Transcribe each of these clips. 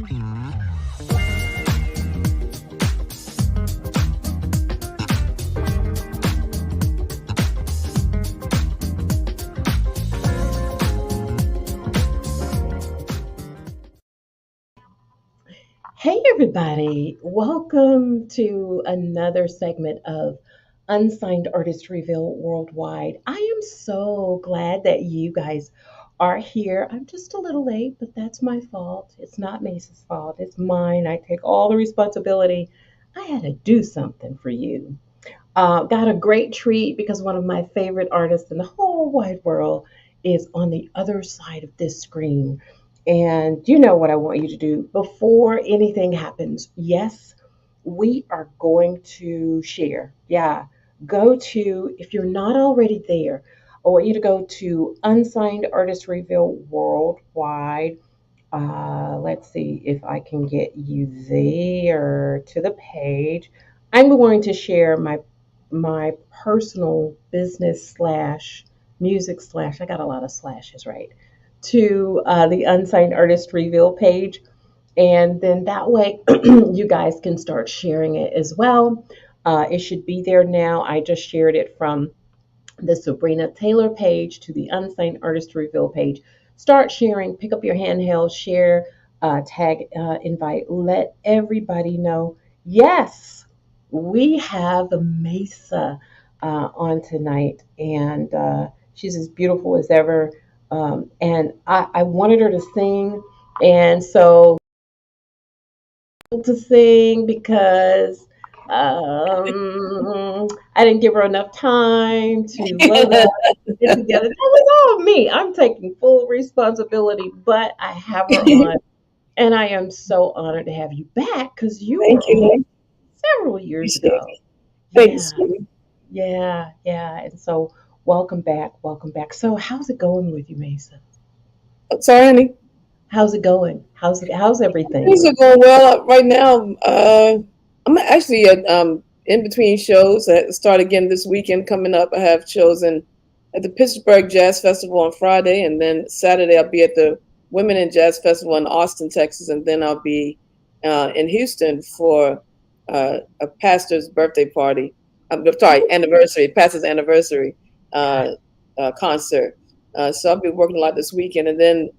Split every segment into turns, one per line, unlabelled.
Hey, everybody, welcome to another segment of Unsigned Artist Reveal Worldwide. I am so glad that you guys are here. I'm just a little late, but that's my fault. It's not Mace's fault, it's mine. I take all the responsibility. I had to do something for you. Got a great treat because one of my favorite artists in the whole wide world is on the other side of this screen. And you know what I want you to do before anything happens. Yes, we are going to share. Yeah, go to, if you're not already there, I want you to go to Unsigned Artist Reveal Worldwide. Let's see if I can get you there to the page. I'm going to share my personal business slash music slash, I got a lot of slashes, right? To the Unsigned Artist Reveal page. And then that way you guys can start sharing it as well. It should be there now. I just shared it from the Sabrina Taylor page to the Unsigned Artist Reveal page. Start sharing, pick up your handheld, share, tag, invite, let everybody know. Yes, we have MAYSA on tonight, and she's as beautiful as ever. And I wanted her to sing, and so to sing because I didn't give her enough time to load up and get together. That was all me. I'm taking full responsibility, but I have her on, and I am so honored to have you back because you
Thank
were on
you.
several years
Appreciate
ago.
it.
Yeah,
Thanks, sweetie.
yeah. And so, welcome back, welcome back. So, how's it going with you, Mason?
Sorry, honey.
How's it going? How's everything
Things
with
are going well right now. I'm actually in between shows. I start again this weekend coming up. I have shows at the Pittsburgh Jazz Festival on Friday, and then Saturday I'll be at the Women in Jazz Festival in Austin, Texas, and then I'll be in Houston for a pastor's birthday party. I'm sorry, anniversary, pastor's anniversary
you?
uh, concert. So I'll be working a lot this weekend, and then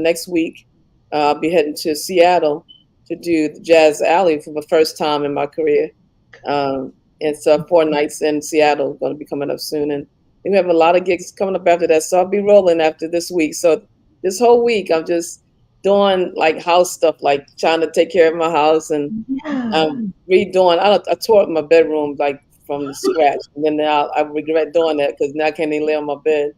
next week I'll be heading to Seattle to do the Jazz Alley for the first time in my career. And so 4 nights in Seattle going to be coming up soon, and we have a lot of gigs coming up after that. So I'll be rolling after this week. So this whole week I'm just doing like house stuff, like trying to take care of my house and
Yeah.
redoing. I tore up my bedroom like from scratch, and then now I regret doing that because now I can't even lay on my bed,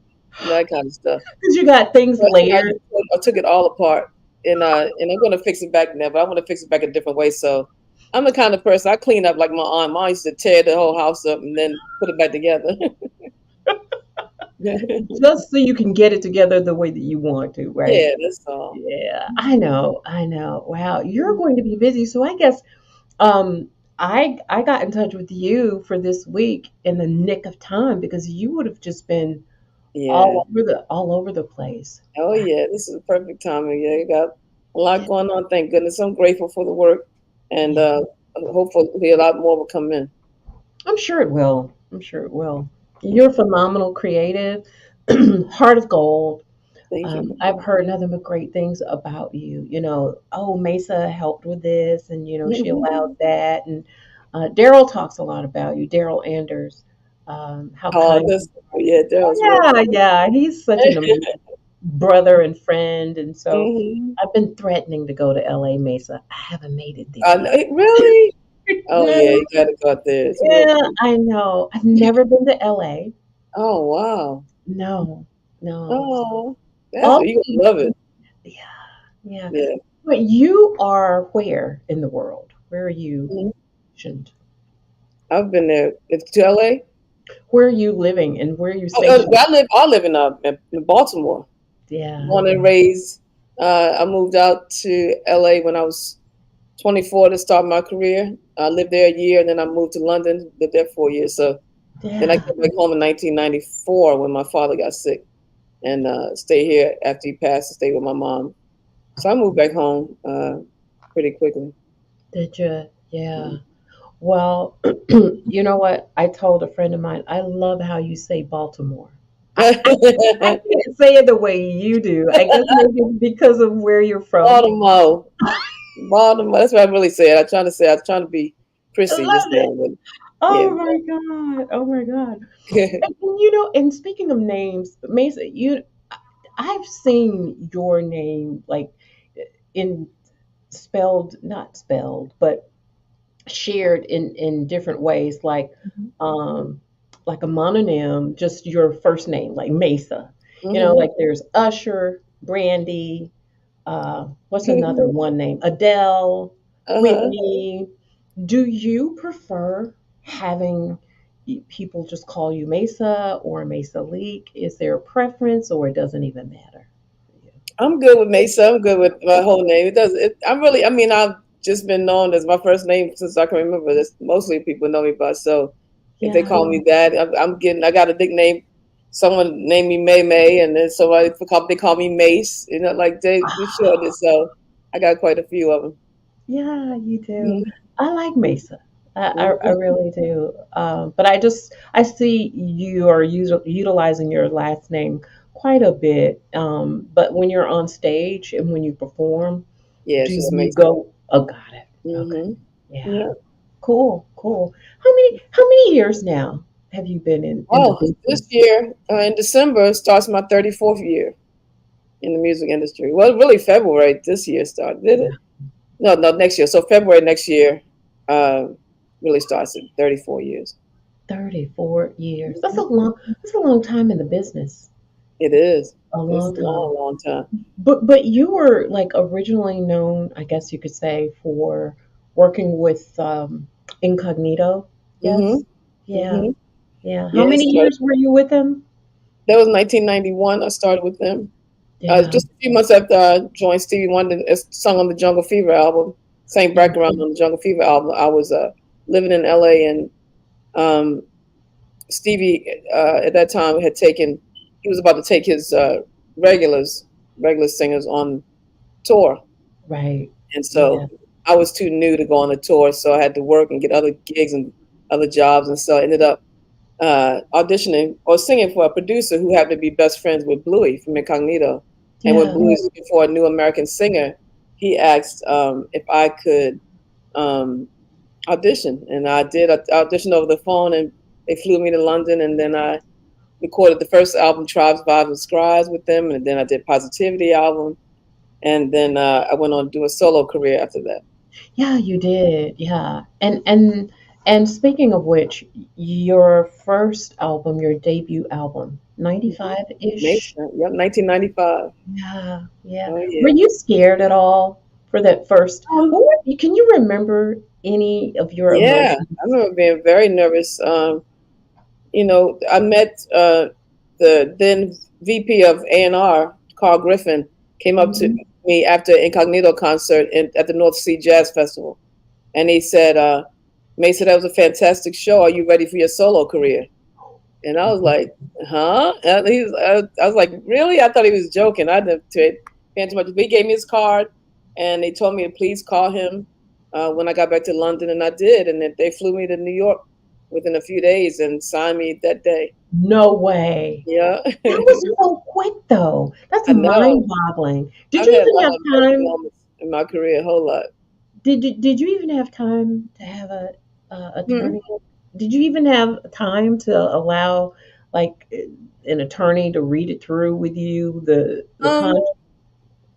that kind of stuff.
Because you got things
But
layered.
I took it all apart, and I'm gonna fix it back now. But I want to fix it back a different way. So I'm the kind of person I clean up like my aunt. My aunt used to tear the whole house up and then put it back together.
Just so you can get it together the way that you want to, right?
Yeah, that's all.
Yeah, I know, I know. Wow, you're going to be busy. So I guess um I got in touch with you for this week in the nick of time because you would have just been
Yeah.
all over the place.
Oh
Wow.
yeah, this is the perfect timing. Yeah, you got a lot going on. Thank goodness. I'm grateful for the work, and
Yeah.
hopefully a lot more will come in.
I'm sure it will. I'm sure it will. You're phenomenal creative, heart of gold.
Thank you.
I've heard nothing but great things about you. Oh, Mesa helped with this, and she allowed that. And Daryl talks a lot about you, Daryl Anders. How
Oh,
kind.
that's yeah. Daryl's real
Yeah, yeah, he's such an amazing brother and friend. And so
hmm
I've been threatening to go to LA Mesa. I haven't made it there yet.
Really? Oh
No,
yeah, you gotta go out there. It's real
yeah,
pretty.
I know. I've never been to LA.
Oh wow.
No, no.
Oh, that's
All
you gonna love it.
yeah, yeah.
Yeah.
But you are where in the world? Where are you
Mhm.
stationed?
I've been there. It's to LA.
Where are you living and where are you
Oh,
stationed?
I live in Baltimore.
Yeah,
Born and raised. I moved out to LA when I was 24 to start my career. I lived there a year, and then I moved to London. Lived there 4 years. So then I
yeah.
came back home in 1994 when my father got sick, and stayed here after he passed to stay with my mom. So I moved back home. pretty quickly.
Did you? Yeah.
Mm.
Well, you know what? I told a friend of mine, I love how you say Baltimore. I can't say it the way you do. I guess maybe because of where you're from.
Baltimore, Baltimore. That's what I really said. I'm trying to be
I
prissy just
love
now,
it.
but yeah.
Oh my God. Oh my God. And you know, and speaking of names, Mesa, I've seen your name like in spelled, not spelled, but shared in different ways, um like a mononym, just your first name, like Mesa. You know,
Hmm.
like there's Usher, Brandy, what's another one name? Adele,
Uh-huh.
Whitney. Do you prefer having people just call you Mesa or Mesa Leak? Is there a preference, or it doesn't even matter for you?
I'm good with Mesa. I'm good with my whole name. It does. I'm really. I mean, I've just been known as my first name since I can remember. This mostly people know me by. So if they
Yeah.
call me that, I'm getting. I got a nickname. Someone named me May May, and then somebody they call me Mace. You know, like they short it. So I got quite a few of them.
Yeah, you do.
Mhm.
I like Mesa. I
Mhm.
really do. But I see you are utilizing your last name quite a bit. But when you're on stage and when you perform,
Yeah,
do
it's just
you
Mason.
go? Oh, got it. Okay.
Hmm.
Yeah.
Yeah.
Cool. Cool. How many years now have you been in the
Oh, this
business?
year in December starts my 34th year in the music industry. Well, really February this year started, did it? No, no, next year. So February next year uh, really starts at 34 years.
34 years. That's a
Mhm.
long. That's a long time in the business.
It is.
A
It's
long
a
time.
long, long time.
But you were like originally known, I guess you could say, for working with Incognito.
Hmm.
Yes. Yeah.
Hmm.
Yeah. How
Yes,
many years were you with him?
that was 1991. I started with them.
Yeah.
Just a few months after I joined Stevie Wonder, sung on the Jungle Fever album, sang
Yeah.
background on the Jungle Fever album. I was living in LA, and um, Stevie at that time had taken, he was about to take his regulars, regular singers on tour.
Right.
And
Yeah.
so I was too new to go on the tour. So I had to work and get other gigs and other jobs. And so I ended up auditioning or singing for a producer who happened to be best friends with Bluey from Incognito. And when
Yeah.
Bluey was looking for a new American singer, he asked if I could um, audition. And I did. I auditioned over the phone, and they flew me to London. And then I recorded the first album, Tribes, Vibes, and Scribes, with them. And then I did Positivity album. And then I went on to do a solo career after that.
Yeah, you did. Yeah. And speaking of which, your first album, your debut album,
Mhm.
95-ish.
Mason, yep, 1995.
Yeah, yeah.
Oh
Were
yeah.
you scared at all for that first?
Um,
Can you remember any of your
yeah,
emotions?
I remember being very nervous. I met the then VP of A&R, Carl Griffin, came up to
Mhm.
me after Incognito concert at the North Sea Jazz Festival, and he said, "Mason, that was a fantastic show. Are you ready for your solo career?" And I was like, huh? And I was like, really? I thought he was joking. I didn't pay too much. But he gave me his card, and they told me to please call him when I got back to London, and I did. And then they flew me to New York within a few days and signed me that day.
No way.
Yeah,
That was so quick, though. That's
I know.
mind-boggling. Did
I've
you
had a
even
lot
have
of emotional
time?
moments in my career, a whole lot.
Did you even have time to have a
Hmm.
attorney? Did you even have time to allow like an attorney to read it through with you the
Um,
contract?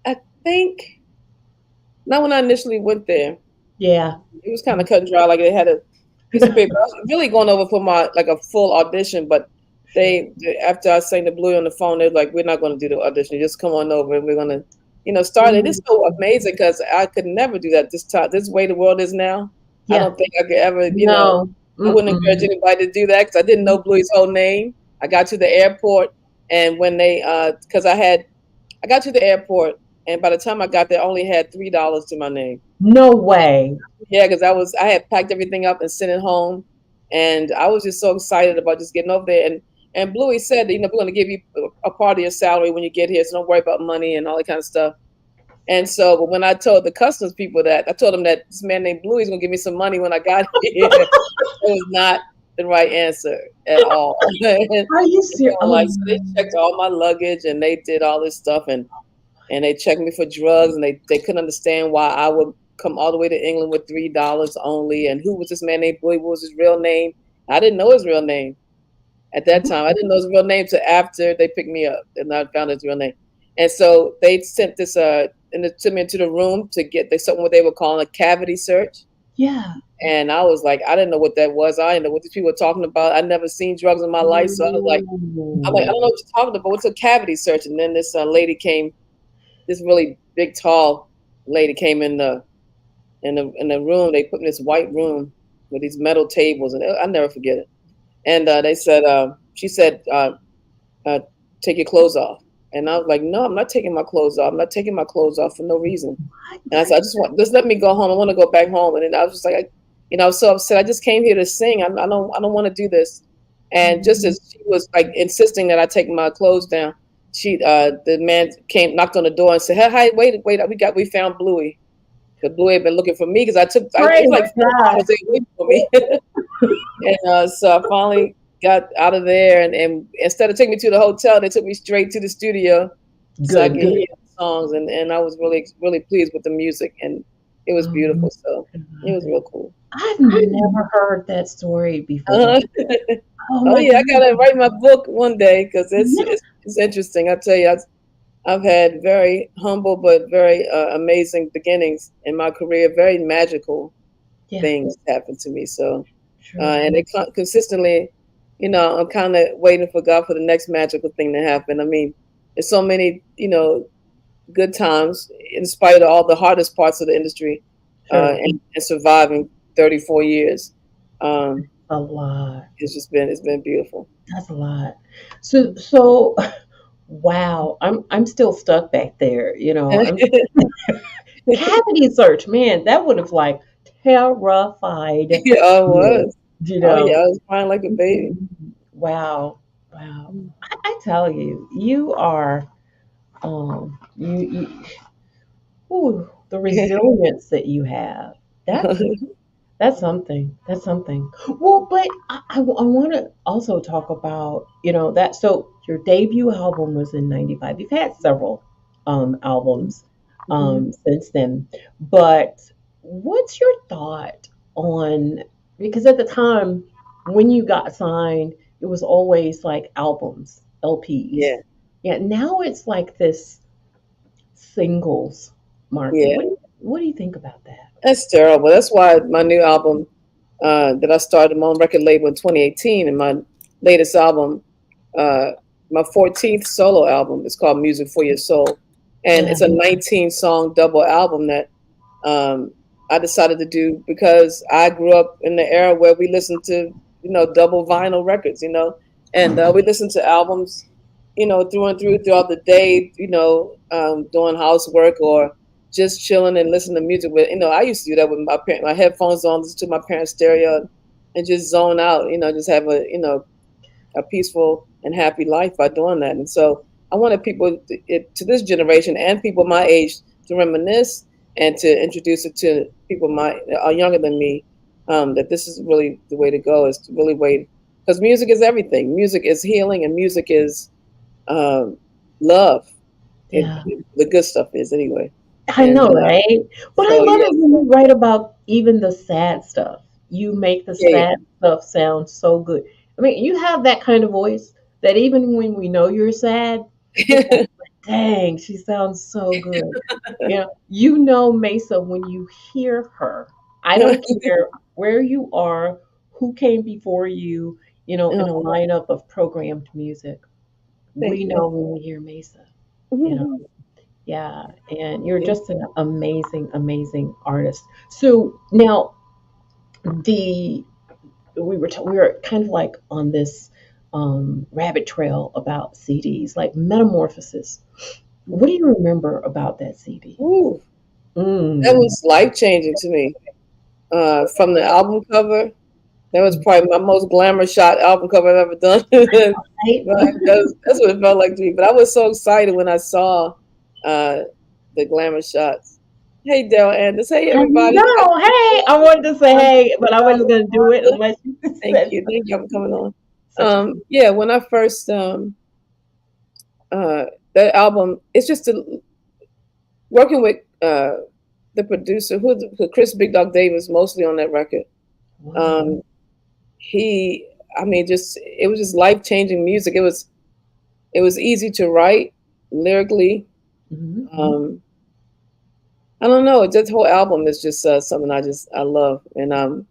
I think not when I initially went there.
Yeah.
It was kind of cut and dry. Like they had a piece of paper. I was really going over for my like a full audition, but
Sure.
after I sang the Blue on the phone, they're like, "We're not going to do the audition. Just come on over, and we're gonna, start it." It's so
Mhm.
amazing because I could never do that this time. This way the world is now, I
Yeah.
don't think I could ever.
No.
I wouldn't encourage
Mm-mm.
anybody to do that because I didn't know Bluey's whole name. I got to the airport, and when they, because I got to the airport, and by the time I got there, I only had $3 to my name.
No way.
Yeah, because I had packed everything up and sent it home, and I was just so excited about just getting over there. And Bluey said, we're going to give you a part of your salary when you get here, so don't worry about money and all that kind of stuff. And so, but when I told the customs people that, I told them that this man named Bluey is gonna give me some money when I got here. It was not the right answer at all. And
Are you
so,
serious?
like, so
Oh,
they checked all my luggage and they did all this stuff, and they checked me for drugs, and they couldn't understand why I would come all the way to England with $3 only, and who was this man named Bluey? What was his real name? I didn't know his real name at that time. I didn't know his real name till after they picked me up and I found his real name. And so they sent this took me into the room to get something what they were calling a cavity search.
yeah.
And I was like, I didn't know what that was. I didn't know what these people were talking about. I'd never seen drugs in my life. So I don't know what you're talking about. What's a cavity search? And then this lady came, this really big, tall lady came in the room. They put me in this white room with these metal tables, and I'll never forget it. And they said, she said, uh, take your clothes off. And I was like, no, I'm not taking my clothes off. I'm not taking my clothes off for no reason. And I said, just let me go home. I want to go back home. And then I was just like, I was so upset. I just came here to sing. I don't want to do this. And just as she was like insisting that I take my clothes down, the man came, knocked on the door and said, hey, wait, we found Bluey. Because Bluey had been looking for me because it
Praise
was like 4
God.
hours they were waiting for me. And so I finally got out of there, and instead of taking me to the hotel, they took me straight to the studio so I
Good,
could
good.
hear the songs, and I was really, really pleased with the music, and it was
Oh,
beautiful. So it was real cool.
I've never heard that story before.
Uh-huh.
Oh
Oh
my
yeah, I gotta
God.
write my book one day because it's,
Yeah.
it's it's interesting. I tell you, I've had very humble but very amazing beginnings in my career. Very magical
Yeah.
things happen to me. So
True.
and they consistently, I'm kind of waiting for God for the next magical thing to happen. I mean, there's so many, good times in spite of all the hardest parts of the industry,
True.
and surviving 34 years. Um,
A lot.
it's been beautiful.
That's a lot. So wow. I'm still stuck back there. I'm cavity search, man, that would have like terrified
Yeah, I
me.
was.
You
Oh yeah,
know.
I was crying like a baby.
Wow. Wow. I tell you, you are you ooh, the resilience that you have. That's something. That's something. Well, but I want to also talk about, that. So your debut album was in '95. You've had several albums
Mhm.
since then. But what's your thought on, because at the time when you got signed, it was always like albums,
Yeah,
LPs. Yeah, now it's like this singles market.
yeah.
What do you think about that?
That's terrible. That's why my new album that I started my own record label in 2018, and my latest album, uh, my 14th solo album, is called Music for Your Soul, and
Yeah.
it's a 19 song double album that um, I decided to do because I grew up in the era where we listened to double vinyl records, and we listened to albums through and through throughout the day, doing housework or just chilling and listening to music with, I used to do that with my headphones on, listen to my parents' stereo and just zone out, just have a peaceful and happy life by doing that. And so I wanted people to this generation and people my age to reminisce and to introduce it to people are younger than me, that this is really the way to go, is to really wait, because music is everything. Music is healing, and music is um, love.
Yeah.
The good stuff is anyway.
I
And
know, right? But I
so
love it
yes,
when you write about even the sad stuff. You make the
yeah, yeah.
sad stuff sound so good. I mean, you have that kind of voice that even when we know you're sad, it's like, dang, she sounds so good. Mesa, when you hear her. I don't care where you are, who came before you, in a
Oh,
lineup of programmed music.
thank
We
you.
know when we hear Mesa, you know. Yeah, and you're just an amazing, amazing artist. So now the we were kind of like on this rabbit trail about CDs, like Metamorphosis. What do you remember about that CD?
Ooh, that
Mm.
was life changing to me. From the album cover, that was probably my most glamorous shot album cover I've ever done.
Right?
Right? That's what it felt like to me. But I was so excited when I saw uh, the glamour shots. Hey, Dale Anders. Hey,
I
everybody.
know. Hey, I wanted to say hey, but I wasn't going to do it unless you
Thank
said
you. Thank you for coming on.
such a thing.
Yeah, when I first uh that album, it's just working with the producer who Chris Big Dog Davis mostly on that record.
Wow.
Um, he, I mean, just it was just life changing music. It was easy to write lyrically.
Hmm.
Um, I don't know. This whole album is just something I love, and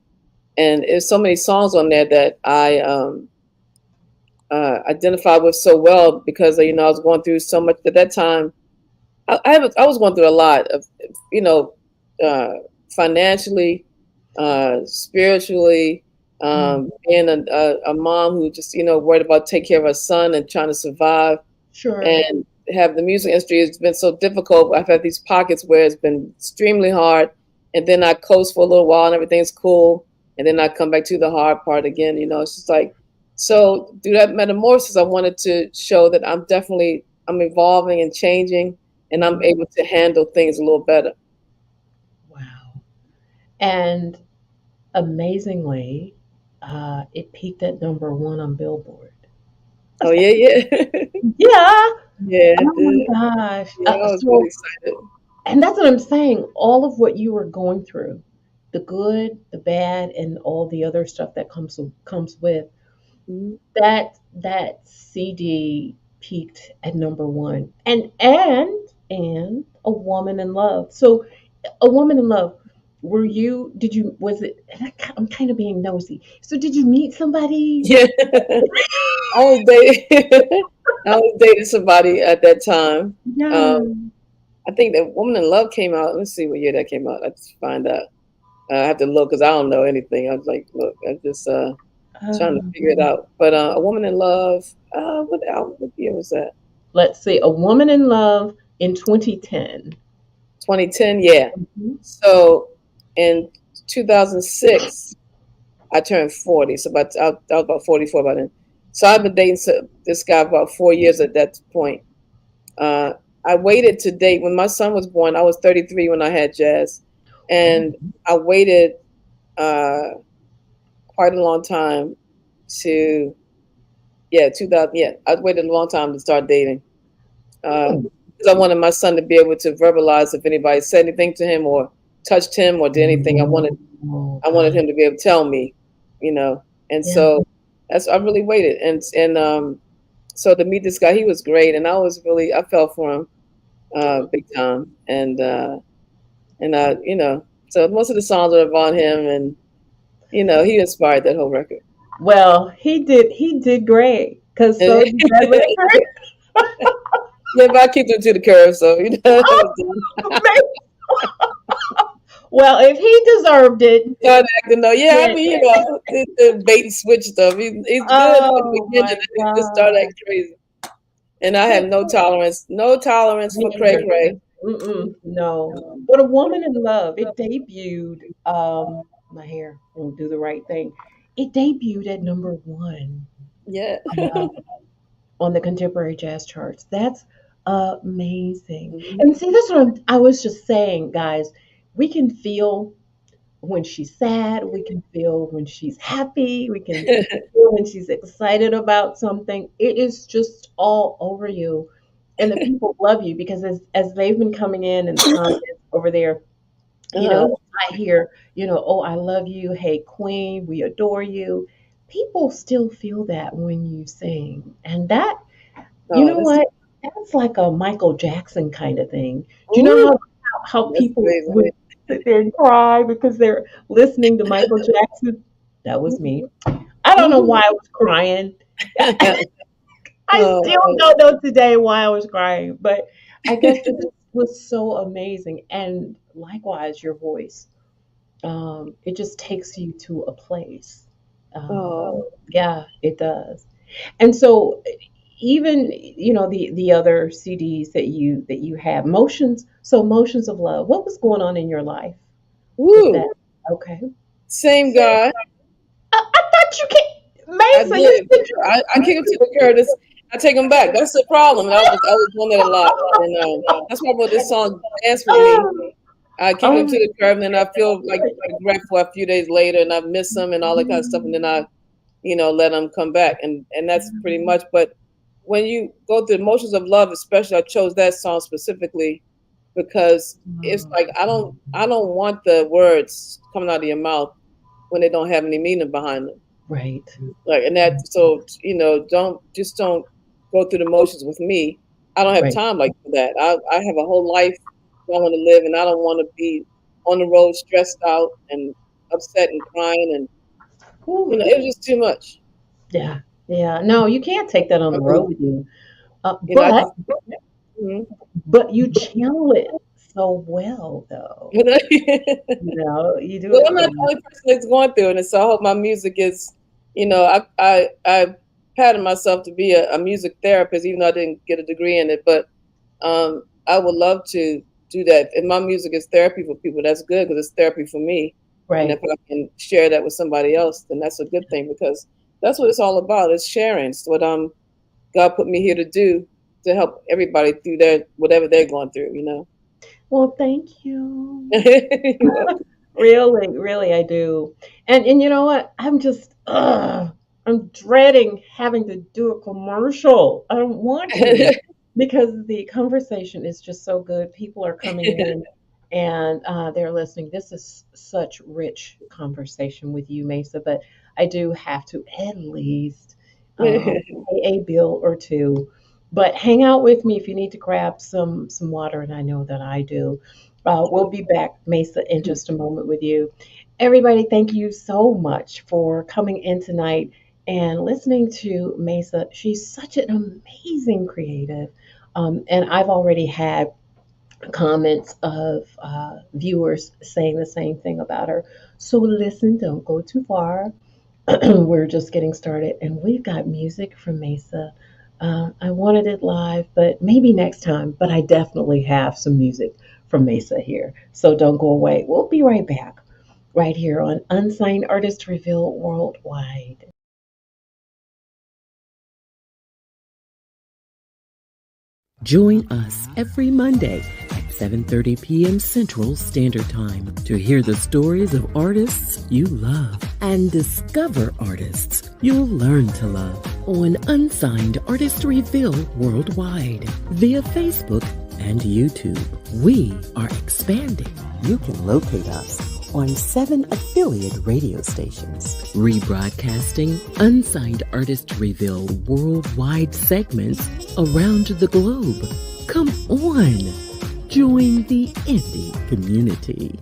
there's so many songs on there that I identify with so well because I was going through so much at that time. I was going through a lot of you know uh, financially, spiritually,
Mm,
being a mom who just worried about take care of her son and trying to survive,
sure.
and have the music industry has been so difficult. I've had these pockets where it's been extremely hard, and then I coast for a little while and everything's cool, and then I come back to the hard part again. It's just like so through that metamorphosis, I wanted to show that I'm evolving and changing, and I'm
Mhm.
able to handle things a little better.
Wow. And amazingly, it peaked at number one on Billboard.
Oh
That's
yeah, yeah,
yeah.
yeah, I
Oh
did.
my gosh.
Yeah, I was really
So,
excited.
and that's what I'm saying. All of what you were going through, the good, the bad, and all the other stuff that comes with
Mhm.
that CD peaked at number one. And A Woman in Love. So A Woman in Love. Did you, was it, I'm kind of being nosy. So did you meet somebody?
Yeah. I was dating I was dating somebody at that time.
Yeah.
Um, I think that Woman in Love came out. Let's see what year that came out. Let's find out. I have to look because I don't know anything. I was like, look, I'm just trying to
Um,
figure it out. But A Woman in Love, what album? What year was that?
let's see. A Woman in Love in 2010.
2010. Yeah.
Mhm.
So in 2006, I turned 40. So I was about 44 by then. So I've been dating this guy about 4 years at that point. Uh, I waited to date when my son was born. I was 33 when I had Jazz,
Oh,
and I waited uh, quite a long time to 2000. Yeah, I waited a long time to start dating
oh.
because I wanted my son to be able to verbalize if anybody said anything to him or touched him or did anything.
Oh,
I wanted
God.
him to be able to tell me, you know. And
Yeah.
so I really waited, and so to meet this guy, he was great, and I fell for him big time, and so most of the songs are about him, and he inspired that whole record.
Well, he did great because so did that record.
Yeah, but I kicked him to the curb, so it was done.
Oh, man. Well, if he deserved it,
He started acting though. Yeah, I
then
mean, the bait and switch stuff. He's good at the
oh
beginning,
my
and he just started
God.
acting crazy. And I have
But
no tolerance
me
for Cray
either.
Cray.
Mm-mm, no. But A Woman in Love, it debuted, my hair won't do the right thing. It debuted at number one
Yeah.
uh, on the contemporary jazz charts. That's amazing.
Mhm.
And see, that's what I was just saying, guys. We can feel when she's sad, we can feel when she's happy, we can feel when she's excited about something. It is just all over you. And the people love you because as they've been coming in the comments over there,
Uh-huh.
I hear, oh, I love you. Hey, Queen, we adore you. People still feel that when you sing. And that, you
Oh,
know what? That's like a Michael Jackson kind of thing. Do you know
ooh,
how
that's
people
amazing.
would sit there and cry because they're listening to Michael Jackson? That was me. I don't know why I was crying. I still
Oh,
don't know today why I was crying, but I guess it just was so amazing. And likewise, your voice, it just takes you to a place.
oh,
Yeah, it does. And so even the other CDs that you have, Motions of Love. What was going on in your life with
woo.
that? Okay.
Same guy.
I thought you can't,
I
Mesa. You
did.
said you.
I kicked him to the curb. I take them back. That's the problem. And I was doing that a lot, and that's why I wrote this song, "Dance with Me."
Oh,
I kick them to
oh,
the curb, and then I feel like regret for a few days later, and I miss them and all that kind of stuff, and then I, let them come back, and that's pretty much. But when you go through the emotions of love, especially, I chose that song specifically because it's like I don't want the words coming out of your mouth when they don't have any meaning behind them.
right,
Like, and that, so, don't go through the motions with me. I don't have
right.
time like that. I have a whole life I want to live, and I don't want to be on the road stressed out and upset and crying, and
Ooh,
it was just too much.
yeah, yeah. No, you can't take that on
I
the road
mean,
with you.
I
But
just, mhm.
you channel it so well, though.
But
You do
well,
it
I'm
so
not the only person that's going through it, and so I hope my music is, I patted myself to be a music therapist, even though I didn't get a degree in it. But I would love to do that. If my music is therapy for people, that's good because it's therapy for me. And if
right.
I can share that with somebody else, then that's a good thing because that's what it's all about. It's sharing. It's what God put me here to do to help everybody through their whatever they're going through.
Well, thank you.
You're welcome.
Really, really, I do. And you know what? I'm dreading having to do a commercial. I don't want to because the conversation is just so good. People are coming in and they're listening. This is such rich conversation with you, Mesa, but I do have to at least pay a bill or two. But hang out with me if you need to grab some water, and I know that I do. We'll be back, Mesa, in just a moment with you. Everybody, thank you so much for coming in tonight and listening to Mesa. She's such an amazing creative. And I've already had comments of viewers saying the same thing about her. So listen, don't go too far. We're just getting started, and we've got music from Mesa. I wanted it live, but maybe next time. But I definitely have some music from Mesa here. So don't go away. We'll be right back, right here on Unsigned Artist Reveal Worldwide.
Join us every Monday at 7:30 p.m. Central Standard Time to hear the stories of artists you love and discover artists you'll learn to love on Unsigned Artist Reveal Worldwide via Facebook and YouTube. We are expanding. You can locate us on 7 affiliate radio stations, rebroadcasting Unsigned Artist Reveal worldwide segments around the globe. Come on, join the indie community.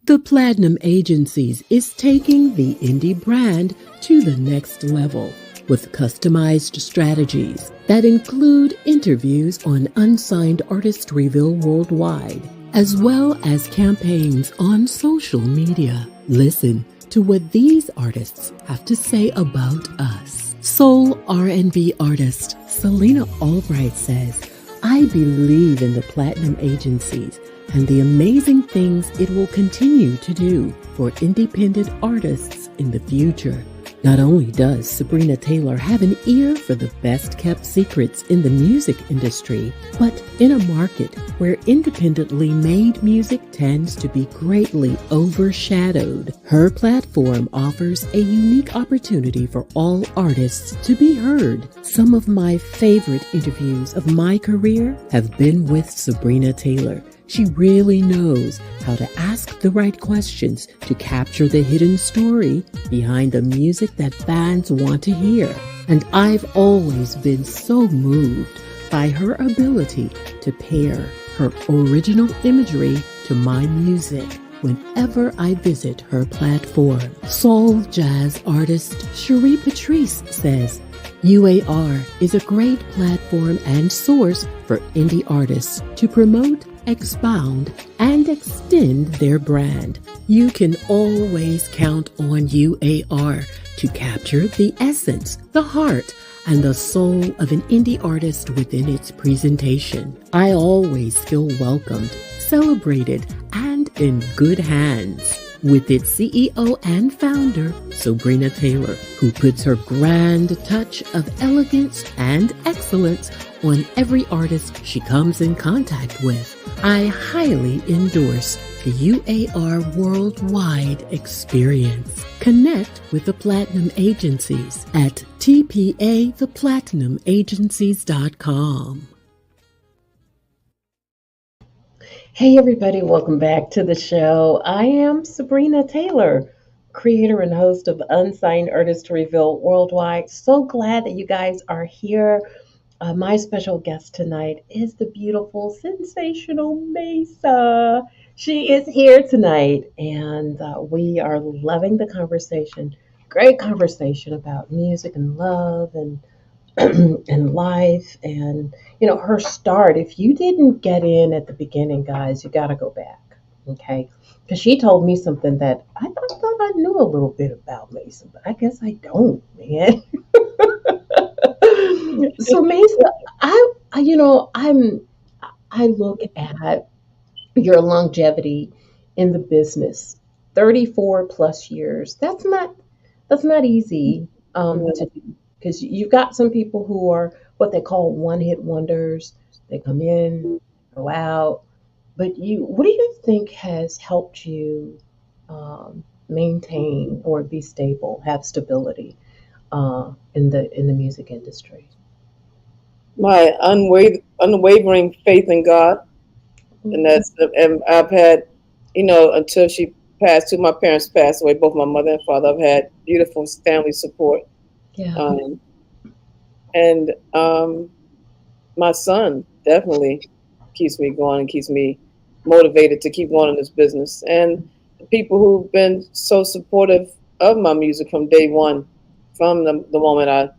The Platinum Agencies is taking the indie brand to the next level with customized strategies that include interviews on Unsigned Artist Reveal Worldwide, as well as campaigns on social media. Listen to what these artists have to say about us. Soul R&B artist Selena Albright says, "I believe in the Platinum Agencies and the amazing things it will continue to do for independent artists in the future." Not only does Sabrina Taylor have an ear for the best-kept secrets in the music industry, but in a market where independently made music tends to be greatly overshadowed, her platform offers a unique opportunity for all artists to be heard. Some of my favorite interviews of my career have been with Sabrina Taylor. She really knows how to ask the right questions to capture the hidden story behind the music that fans want to hear. And I've always been so moved by her ability to pair her original imagery to my music whenever I visit her platform. Soul jazz artist Cherie Patrice says, UAR is a great platform and source for indie artists to promote, expound, and extend their brand. You can always count on UAR to capture the essence, the heart, and the soul of an indie artist within its presentation. I always feel welcomed, celebrated, and in good hands. with its CEO and founder, Sabrina Taylor, who puts her grand touch of elegance and excellence on every artist she comes in contact with. I highly endorse the UAR Worldwide experience. Connect with the Platinum Agencies at tpatheplatinamumagencies.com.
Hey, everybody, welcome back to the show. I am Sabrina Taylor, creator and host of Unsigned Artist Reveal Worldwide. So glad that you guys are here. My special guest tonight is the beautiful, sensational MAYSA. She is here tonight, and we are loving the conversation. Great conversation about music and love and life and her start. If you didn't get in at the beginning, guys, you got to go back, okay? Because she told me something that I thought I knew a little bit about Mason, but I guess I don't, man. So Mason, I look at your longevity in the business, 34 plus years. That's not easy to do, because you've got some people who are what they call one hit wonders. They come in, go out. But what do you think has helped you maintain or be stable, have stability in the music industry?
My unwavering faith in God, and I've had, until my parents passed away, both my mother and father. I've had beautiful family support,
Yeah.
um, and my son definitely keeps me going and keeps me motivated to keep going in this business. And the people who've been so supportive of my music from day one, from the moment I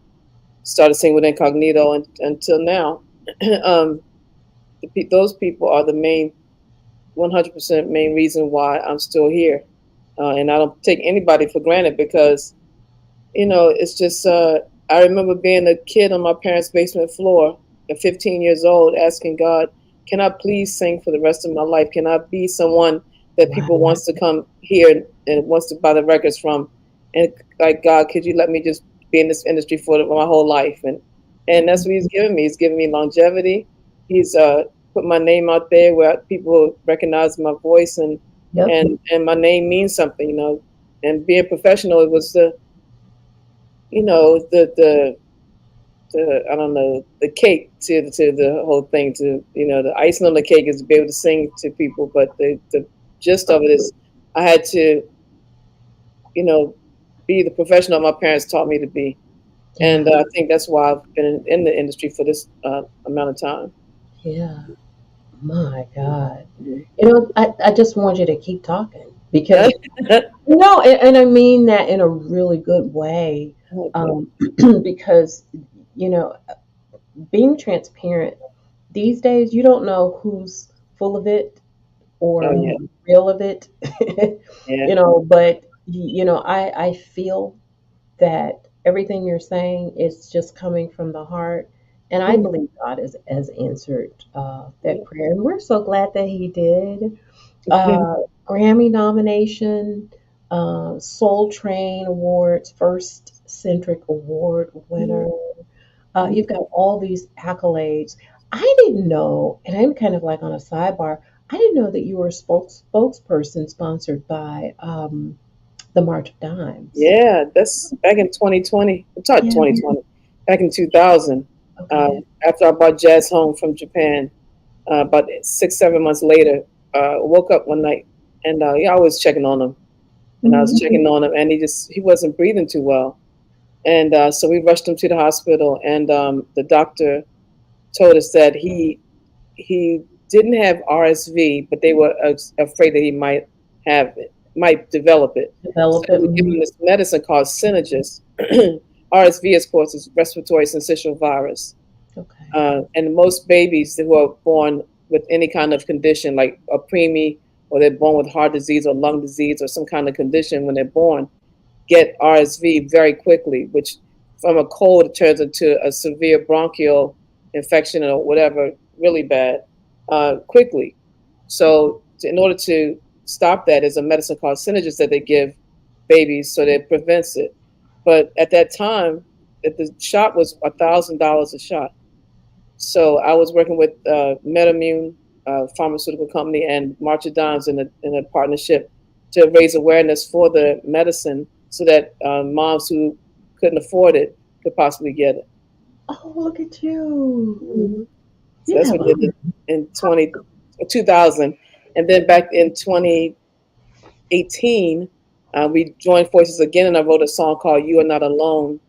started singing with Incognito until now. um, those people are the main 100% main reason why I'm still here. And I don't take anybody for granted, because, it's just, I remember being a kid on my parents' basement floor at 15 years old, asking God, can I please sing for the rest of my life? Can I be someone that people
Wow.
wants to come here and wants to buy the records from? And like, God, could you let me just be in this industry for my whole life? And that's what He's given me. He's given me longevity. He's put my name out there where people recognize my voice, and
Yep.
and my name means something, And being professional, it was the I don't know, the cake to the whole thing. To the icing on the cake is to be able to sing to people, but the gist of it is I had to be the professional my parents taught me to be,
Yeah.
and I think that's why I've been in the industry for this amount of time.
Yeah. My God.
Mhm.
I just want you to keep talking because no, and I mean that in a really good way.
Okay.
Because, you know, being transparent these days, you don't know who's full of it
Oh
or
yeah,
who's real of it.
yeah.
But, I feel that everything you're saying is just coming from the heart. And I
Mhm.
believe God has answered that
Yeah.
prayer. And we're so glad that He did. uh, Grammy nomination, Soul Train Awards, First Centric Award winner. You've got all these accolades. I didn't know, and I'm kind of like on a sidebar, I didn't know that you were a spokesperson sponsored by the March of Dimes.
Yeah, that's back in 2020. I'm talking
Yeah,
2020. Back in 2000, uh,
okay.
after I brought Jazz home from Japan, about 6, 7 months later, woke up one night, and yeah, I was checking on him, and I was
Hmm.
checking on him, and he wasn't breathing too well, and so we rushed him to the hospital, and the doctor told us that he didn't have RSV, but they were afraid that he might have it, might develop it. So
Develop
they
it.
were giving him this medicine called Synagis. RSV, of course, is respiratory syncytial virus.
Okay.
And most babies who are born with any kind of condition, like a preemie, or they're born with heart disease or lung disease or some kind of condition when they're born, get RSV very quickly, which from a cold it turns into a severe bronchial infection or whatever, really bad, quickly. So in order to stop that is a medicine called Synergist that they give babies so that it prevents it. But at that time, the shot was $1,000 a shot. So I was working with MedImmune pharmaceutical company and March of Dimes in a partnership to raise awareness for the medicine so that moms who couldn't afford it could possibly get it.
Oh, look at you.
Mm-hmm. So
You
that's
have
what I did in 2000. And then back in 2018, we joined forces again, and I wrote a song called "You Are Not Alone"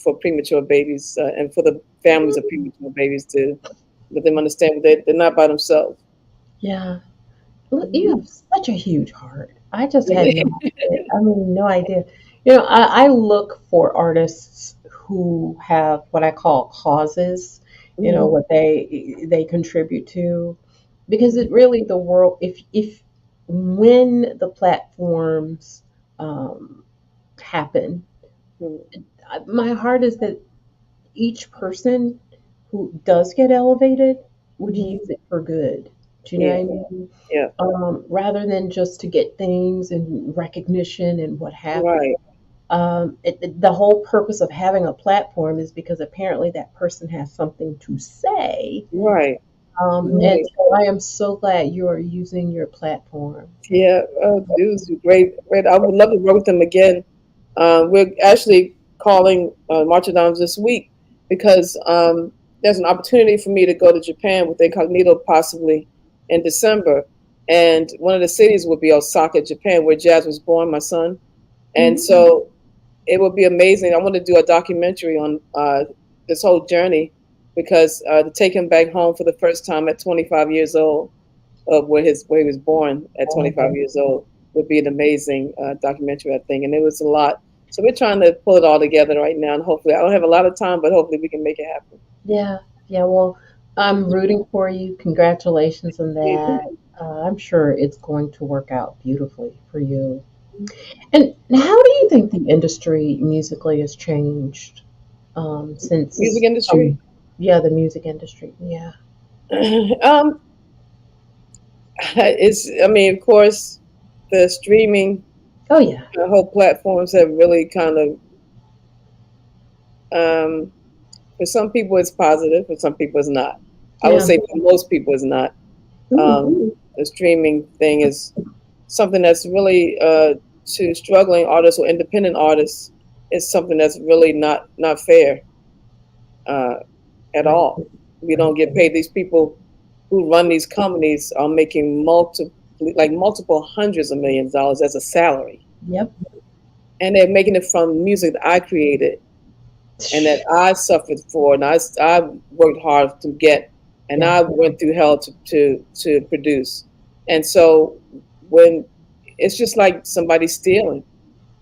for premature babies and for the families of premature babies to let them understand that they're not by themselves.
yeah. Look, you
Mhm.
have such a huge heart. I just had no idea. I mean, no idea. I look for artists who have what I call causes,
Mhm.
what they contribute to, because it really the world if when the platforms um, happen, my heart is that each person who does get elevated would
Mhm.
use it for good. Do you know what
Yeah,
I mean?
yeah,
Rather than just to get things and recognition and what have you.
right,
The whole purpose of having a platform is because apparently that person has something to say.
right,
And
right.
so I am so glad you are using your platform.
Yeah, it was great. Great. I would love to work with them again. We're actually calling March of Dimes this week because there's an opportunity for me to go to Japan with Incognito possibly in December. And one of the cities would be Osaka, Japan, where Jazz was born, my son. And
Mhm.
so it would be amazing. I want to do a documentary on this whole journey because to take him back home for the first time at 25 years old of where he was born at 25 years old would be an amazing documentary, I think. And it was a lot. So we're trying to pull it all together right now, and hopefully, I don't have a lot of time, but hopefully we can make it happen.
Yeah, yeah. Well, I'm rooting for you. Congratulations on that. I'm sure it's going to work out beautifully for you. And how do you think the industry musically has changed
Music
since,
industry.
yeah, the music industry? Yeah.
It's. I mean, of course, the streaming
Oh, yeah.
whole platforms have really kind of. Um, for some people, it's positive. For some people, it's not. I would
Yeah.
say for most people, it's not.
Ooh.
The streaming thing is something that's really to struggling artists or independent artists is something that's really not fair uh, at
Right.
all. We
Right.
don't get paid. These people who run these companies are making multiple hundreds of millions of dollars as a salary,
Yep.
and they're making it from music that I created and that I suffered for, and I worked hard to get, and
Yeah.
I went through hell to produce. And so when it's just like somebody stealing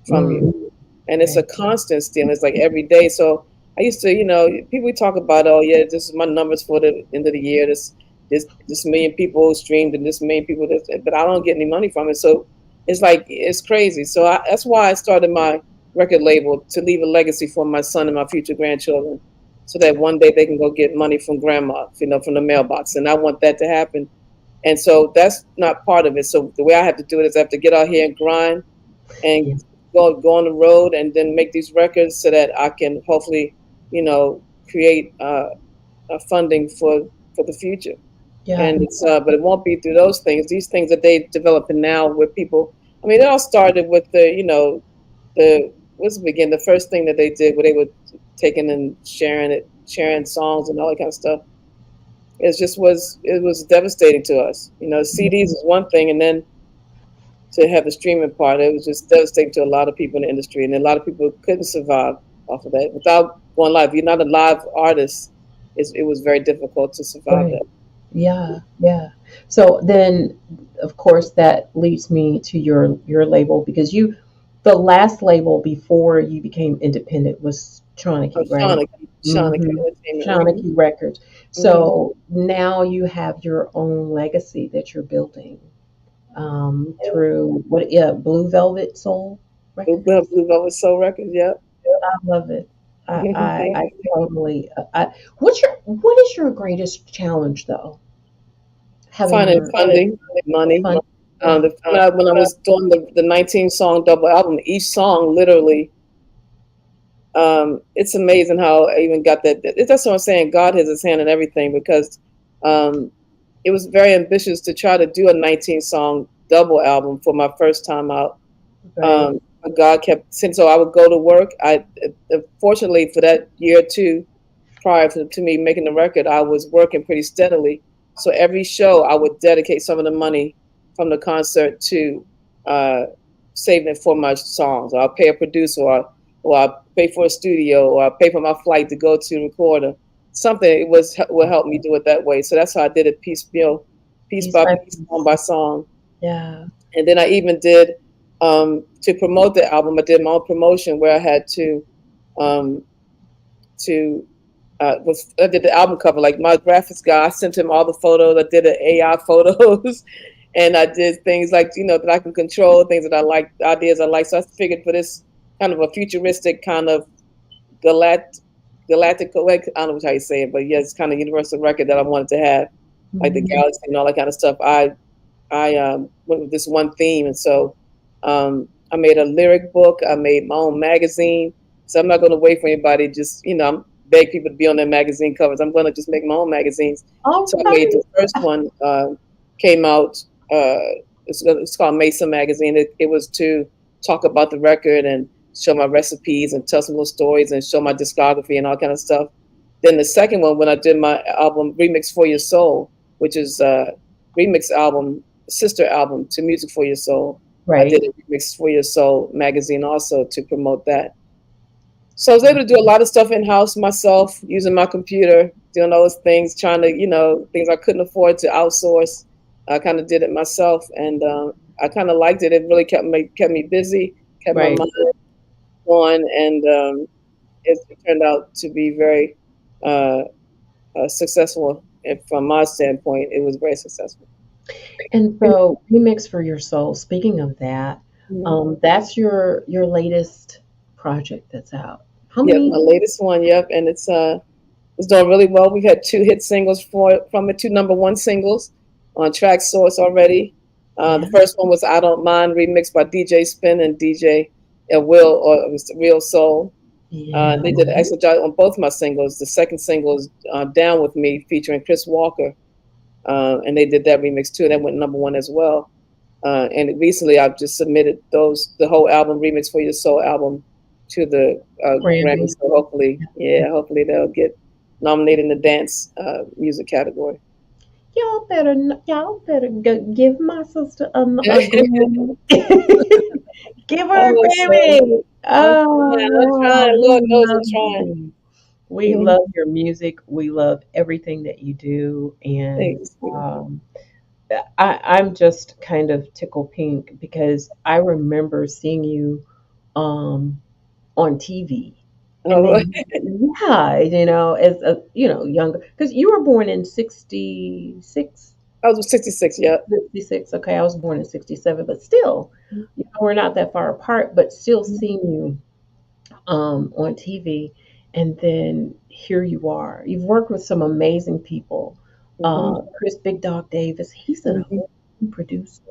from
Mm,
you, and it's a
right.
constant stealing. It's like every day. So I used to, people talk about, oh yeah, this is my numbers for the end of the year. This million people streamed and this million people, this, but I don't get any money from it. So it's like it's crazy. So that's why I started my record label to leave a legacy for my son and my future grandchildren, so that one day they can go get money from grandma, from the mailbox. And I want that to happen. And so that's not part of it. So the way I have to do it is I have to get out here and grind and
Yeah.
go on the road and then make these records so that I can hopefully, create a funding for the future.
Yeah.
And it's but it won't be through those things. These things that they developing now with people. I mean, it all started with the what's the begin the first thing that they did where they were taking and sharing songs and all that kind of stuff. It was devastating to us. CDs is one thing, and then to have the streaming part. It was just devastating to a lot of people in the industry, and a lot of people couldn't survive off of that without going live. If you're not a live artist, it was very difficult to survive
Right.
that.
Yeah. Yeah. So then, of course, that leads me to your label because the last label before you became independent was
Oh,
Shawnee, right?
Shauna
Mm-hmm.
Entertainment.
Shawnee Records.
Hmm.
So now you have your own legacy that you're building
Yeah.
through what? Yeah, Blue Velvet Soul Records.
Blue Velvet Soul Records. Yeah.
I love it. I totally. What is your greatest challenge though? Having
Finding
your
funding, money.
fun.
When I was doing the 19 song double album, each song literally, it's amazing how I even got that. That's what I'm saying. God has his hand in everything, because um, it was very ambitious to try to do a 19 song double album for my first time out.
Right.
But God kept, since so I would go to work. Fortunately for that year or two prior to me making the record, I was working pretty steadily. So every show, I would dedicate some of the money from the concert to uh, saving it for my songs. Or I'll pay a producer, or I'll pay for a studio, or I'll pay for my flight to go to record something. It will help me do it that way. So that's how I did it piecemeal, piece
Piece
by
by
piece, song
piece.
by song.
Yeah.
And then I even did, to promote the album, I did my own promotion where I had um, to I did the album cover. Like my graphics guy, I sent him all the photos. I did the AI photos, and I did things like, that I can control, things that I like, ideas I like. So I figured for this kind of a futuristic kind of galact galactic, like, I don't know how you say it, but yeah, it's kind of universal record that I wanted to have, like the
Mhm.
galaxy and all that kind of stuff. I went with this one theme, and so I made a lyric book. I made my own magazine. So I'm not going to wait for anybody. Just beg people to be on their magazine covers. I'm going to just make my own magazines. So
All
I made
right.
the first one. Came out. It's called MAYSA magazine. It was to talk about the record and show my recipes and tell some little stories and show my discography and all kind of stuff. Then the second one, when I did my album Remix for Your Soul, which is remix album, sister album to Music for Your Soul. I did
Right.
a Remix for Your Soul magazine also to promote that. So I was able to do a lot of stuff in house myself, using my computer, doing all those things, trying to, things I couldn't afford to outsource. I kind of did it myself, and I kind of liked it. It really kept me busy, kept my
Right.
mind on, and it turned out to be very uh, successful. And from my standpoint, it was very successful.
And so, Remix for Your Soul. Speaking of that,
Mhm.
that's your latest project that's out. How
Yep,
many?
my latest one. Yep, and it's doing really well. We've had two hit singles from it, two number one singles on Track Source already. The
Yeah.
first one was "I Don't Mind," remixed by DJ Spin and DJ Will, or it was Real Soul.
Yeah.
They did an excellent job on both my singles. The second single is "Down with Me," featuring Chris Walker, and they did that remix too. That went number one as well. And recently, I've just submitted the whole album, Remix for Your Soul album, to the Grammy.
Grammy.
So hopefully they'll get nominated in the dance music category.
Y'all better give my sister a Grammy. Give
I
her a
hope so.
Grammy.
I'm trying. I'm
Oh,
trying. Lord
we
knows
love
I'm trying.
you. We
Mhm.
love your music. We love everything that you do, and
Thanks. Mhm.
um, I'm just kind of tickle pink because I remember seeing you um, on TV. And
Oh,
then, yeah, as a, younger, because you were born in 66,
I was 66. Yeah.
66. Okay, I was born in 67, but still, we're not that far apart, but still seeing you on TV. And then here you are. You've worked with some amazing people.
Hmm.
Chris Big Dog Davis, he's an
Hmm.
amazing producer.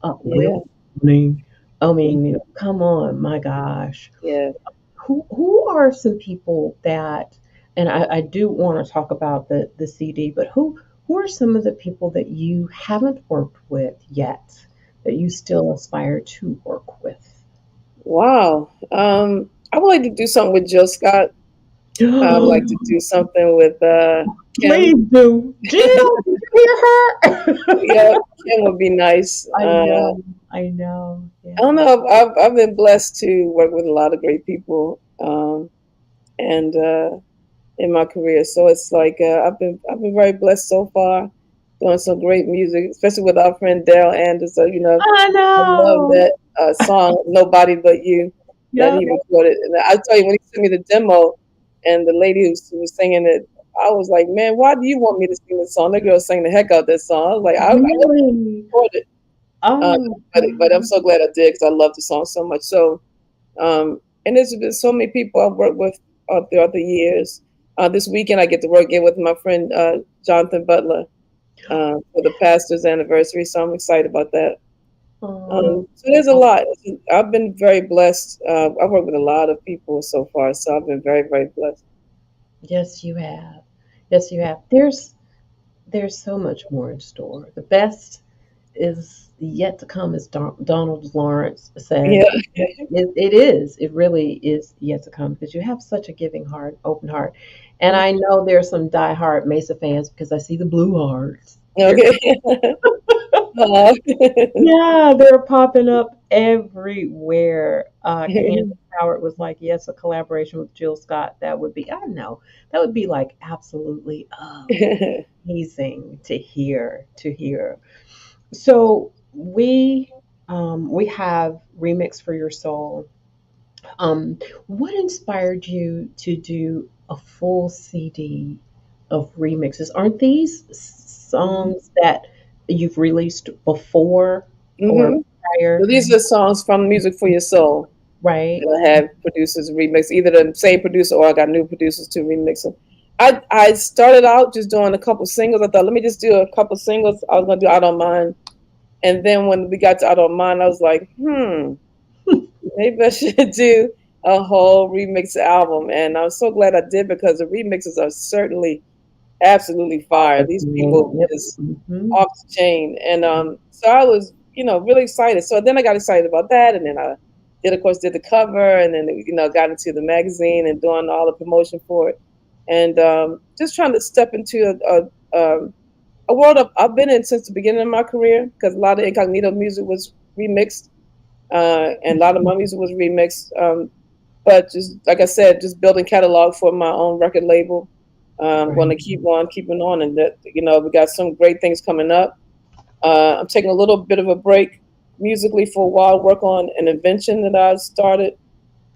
Yeah.
Will Morning. I mean, come on, my gosh.
Yeah.
Who are some people that, and I do want to talk about the CD, but who are some of the people that you haven't worked with yet that you still aspire to work with?
Wow. I would like to do something with Jill Scott. I would like to do something with Kim.
Please do. Jill, did you hear her?
Yeah, Kim would be nice.
I know, I know.
I don't
Yeah.
know. I've been blessed to work with a lot of great people, and in my career. So it's like I've been very blessed so far, doing some great music, especially with our friend Dale Anderson.
I
I love
know.
that song "Nobody But You" that
Yeah.
he recorded. And I tell you, when he sent me the demo, and the lady who was singing it, I was like, man, why do you want me to sing this song? That girl sang the heck out of that song. I was like, I hope
Really?
I record it. Uh,
Oh,
but I'm so glad I did, because I love the song so much. So, and there's been so many people I've worked with throughout the years. This weekend, I get to work again with my friend Jonathan Butler for the pastor's anniversary. So I'm excited about that.
Oh,
So there's a lot. I've been very blessed. I've worked with a lot of people so far, so I've been very, very blessed.
yes, you have. Yes, you have. There's so much more in store. The best is yet to come, as Donald Lawrence
Yeah.
said. It is. It really is yet to come because you have such a giving heart, open heart. And I know there's some diehard Mesa fans because I see the blue hearts. They're
Okay. Uh,
Yeah, they're popping up everywhere. Candace Howard was like, yes, a collaboration with Jill Scott. That would be, I know, that would be like absolutely amazing to hear, to hear. So we have Remix for Your Soul. What inspired you to do a full CD of remixes? Aren't these songs that you've released before or
hmm So
prior?
these are songs from Music for Your Soul
Right?
that I have producers remix, either the same producer or I got new producers to remix them. I started out just doing a couple singles. I thought, let me just do a couple singles. I was gonna do I Don't Mind. And then when we got to I Don't Mind, I was like, maybe I should do a whole remix album. And I was so glad I did because the remixes are certainly absolutely fire. These people
Yep.
just
Hmm.
off the chain. And so I was, really excited. So then I got excited about that. And then I did, of course, did the cover and then, got into the magazine and doing all the promotion for it. And just trying to step into a world I've been in since the beginning of my career because a lot of incognito music was remixed and a lot of my music was remixed. But just like I said, just building catalog for my own record label. I'm going
Right.
to keep on keeping on, and that we got some great things coming up. I'm taking a little bit of a break musically for a while, work on an invention that I started.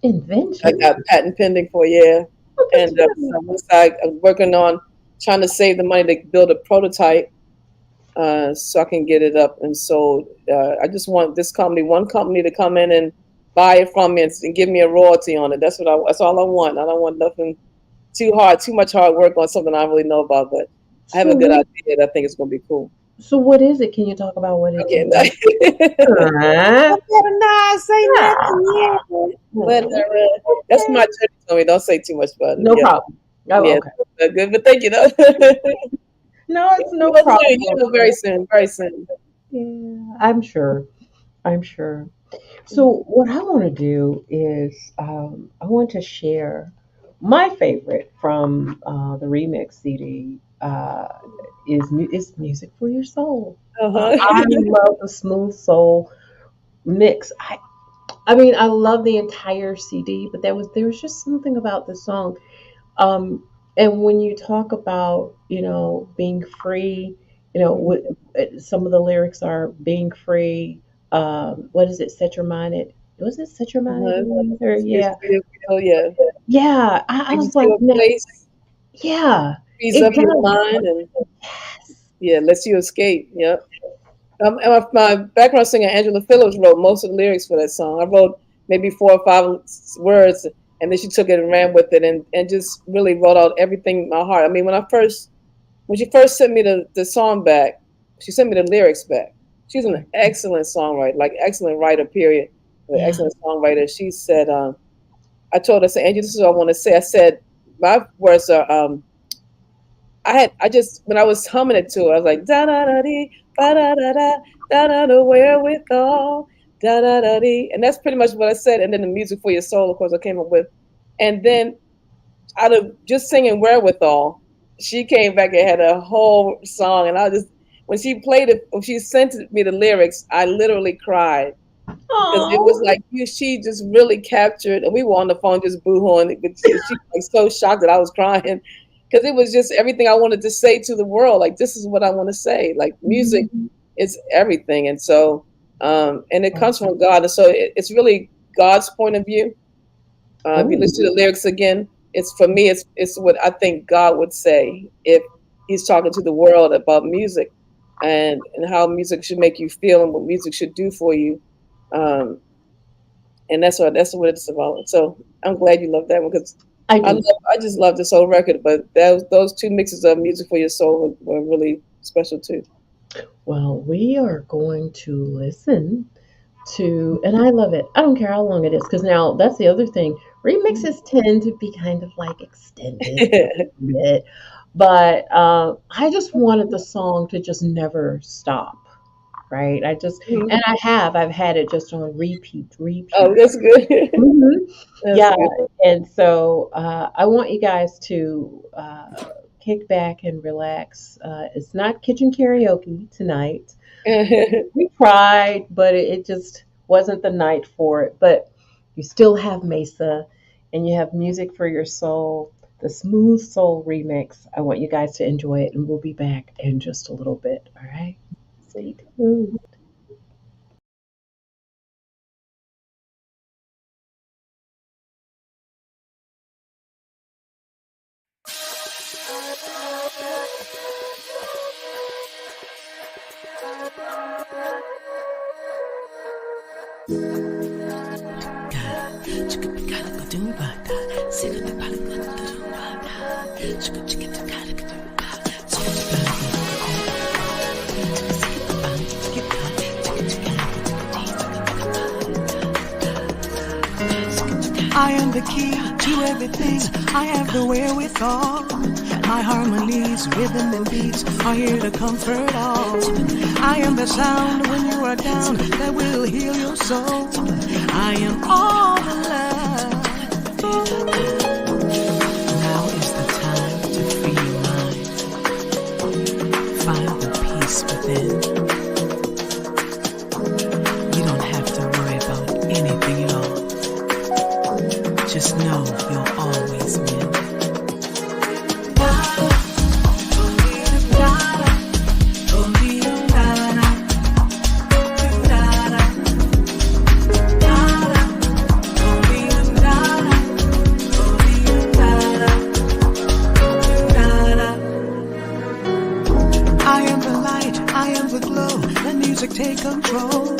I
Invention?
got patent pending for a year,
Look at
and
you.
so once I'm working on trying to save the money to build a prototype so I can get it up and sold. I just want one company to come in and buy it from me and give me a royalty on it. That's all I want. I don't want nothing too much hard work on something I don't really know about, but I have
So
a good
what
idea that I think it's going to be cool.
so what is it? Can you talk about what it
Okay,
is?
I
Huh?
better not say nothing
Ah.
yet. But
Hmm.
that's my
Okay.
attorney told me don't say too much about it.
No
Yeah,
problem. Oh,
yeah,
okay.
good. But thank you though.
No, it's no
Well, soon,
problem.
very soon, very soon.
Yeah, I'm sure. I'm sure. So what I want to do is I want to share my favorite from the remix CD is Music for Your Soul.
Uh-huh.
I love the smooth soul mix. I mean I love the entire CD, but there was just something about the song. Um, and when you talk about being free, what some of the lyrics are being free. What is it? Set your mind at was it set your mind at
Uh-huh.
ease? Or yeah,
Oh yeah.
yeah. I
Takes you
was like,
to a
man,
place,
yeah,
frees
it
up your
does.
mind, and yeah, lets you escape. Yep. And my background singer Angela Phillips wrote most of the lyrics for that song. I wrote maybe 4 or 5 words, and then she took it and ran with it, and just really wrote out everything in my heart. I mean, when she first sent me the song back, she sent me the lyrics back. She's an
Right.
excellent songwriter, like excellent writer, period. An
Yeah.
excellent songwriter. She said, I told her, I said, Angie, this is what I want to say. I said, my words are, I just, when I was humming it to her, I was like, da da da dee, ba da da da, da da da, wherewithal, da da da dee. And that's pretty much what I said. And then the music for your soul, of course, I came up with. And then out of just singing wherewithal, she came back and had a whole song. And I just, when she played it, when she sent me the lyrics, I literally cried because it was
Oh.
like she just really captured, and we were on the phone just boohooing, but she was so shocked that I was crying because it was just everything I wanted to say to the world. Like this is what I want to say. Like music is everything, and so and it comes from God, and so it's really God's point of view. If you
Oh.
listen to the lyrics again, it's for me, it's what I think God would say if He's talking to the world about music and how music should make you feel and what music should do for you. Um, and that's what it's about. So I'm glad you love that one because
I do.
I just love this whole record. But those two mixes of music for your soul were really special too.
Well, we are going to listen to, and I love it. I don't care how long it is, because now that's the other thing. Remixes tend to be kind of like extended a bit, but I just wanted the song to just never stop, right?
Mhm.
And I've had it just on repeat,
Oh,
repeat.
that's good.
Mhm.
That's
Yeah,
good.
and so I want you guys to kick back and relax. It's not kitchen karaoke tonight. We tried, but it just wasn't the night for it. But you still have Mesa, and you have music for your soul, the Smooth Soul remix. I want you guys to enjoy it, and we'll be back in just a little bit. All right? Stay tuned.
I am the key to everything. I have the wherewithal. My harmonies, rhythm and beats are here to comfort all. I am the sound when you are down that will heal your soul. I am all the love. Now is the time to free your mind. Find the peace within. You don't have to worry about anything at all. Just know you'll always win. I am the light, I am the glow. Let music take control.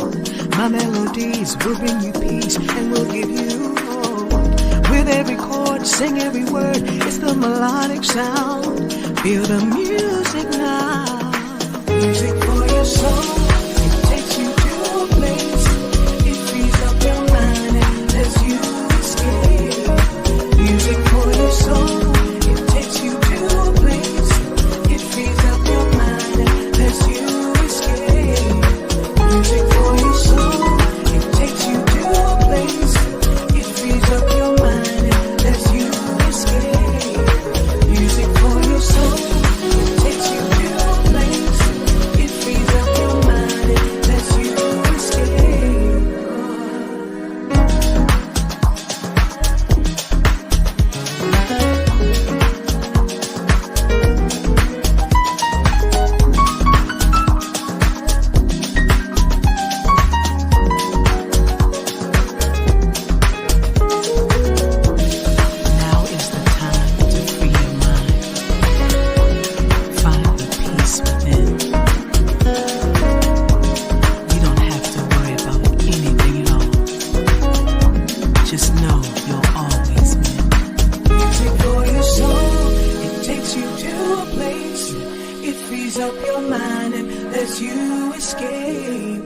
My melodies will bring you peace and will give you hope. With every chord, sing every word. It's the melodic sound. Feel the music now. Music for your soul. It takes you to a place. It frees up your mind and lets you escape. Music for your soul. It takes you to a place. It frees up your mind and lets you escape. Music for your soul. It takes you to a place. It frees up your mind and lets you escape. Music for your soul. It takes you to a place. It frees up your mind and lets you escape. Now is the time to free your mind. Find the peace within. You don't have to worry about anything at all. Just know you'll always win. Music for your soul. It takes you to a place. It frees up your mind and lets you escape.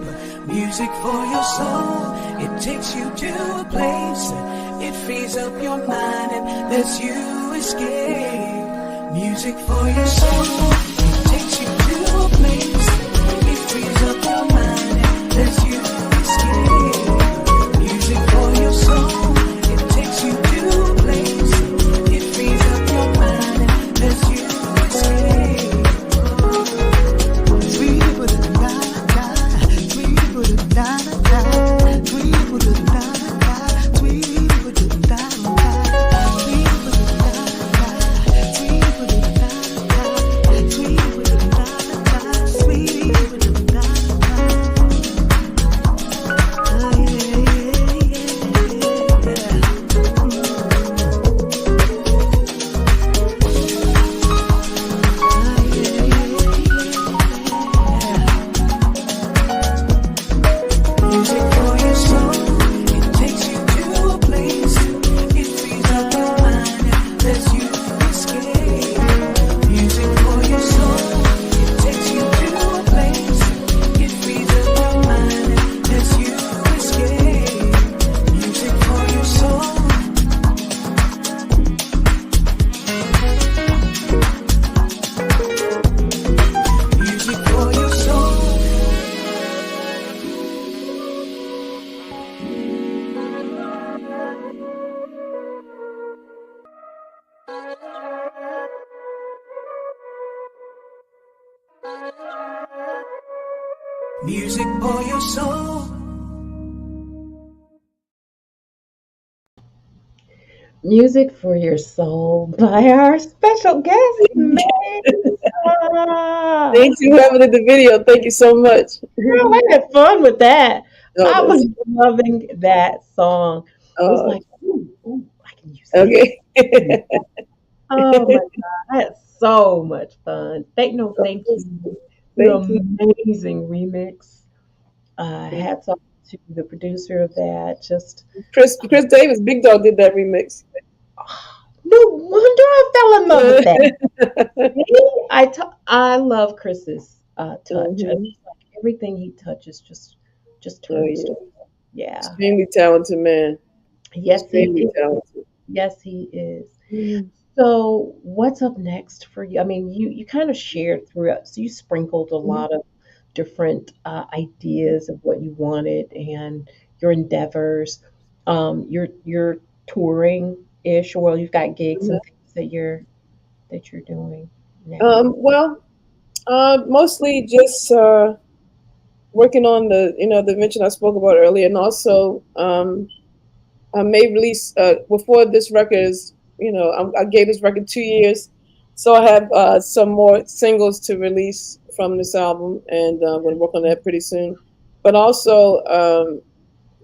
Music for your soul. It takes you to a place. It frees up your mind and lets you escape. Music for your soul. It takes you to a place. It frees up your mind and lets you escape. Music for your soul. It takes you to a place. It frees up your mind and lets you escape. Sweet but da da da, sweet but da da da, sweet but da da da, sweet but da da da, sweet but da da da, sweet but da da da, sweet but da da da, sweet. Music for your soul.
Music for Your Soul by our special guest, Mesa.
Thank you, whoever did the video. Thank you so much.
Girl, I had fun with that.
Oh,
I was
that's
loving that song. It was
uh,
like, ooh, I can use this.
okay.
Oh my God, I had so much fun. Thank you. The
Thank you.
amazing remix. Hats off to the producer of that. Just
Chris Davis, Big Dog did that remix.
no wonder I fell in love with that. I love Chris's touch. I
Hmm.
just like everything he touches just
Oh
turns
yeah,
to yeah.
extremely talented man.
Yes, he
Extremely
is.
talented.
Yes, he is.
Mhm.
So, what's up next for you? I mean, you kind of shared throughout, so you sprinkled a lot of different ideas of what you wanted and your endeavors. You're touring ish, or well, you've got gigs and things that you're doing now.
Well, mostly just working on the invention I spoke about earlier, and also I may release before this record is, I gave this record 2 years, so I have some more singles to release from this album, and I'm going to work on that pretty soon. But also,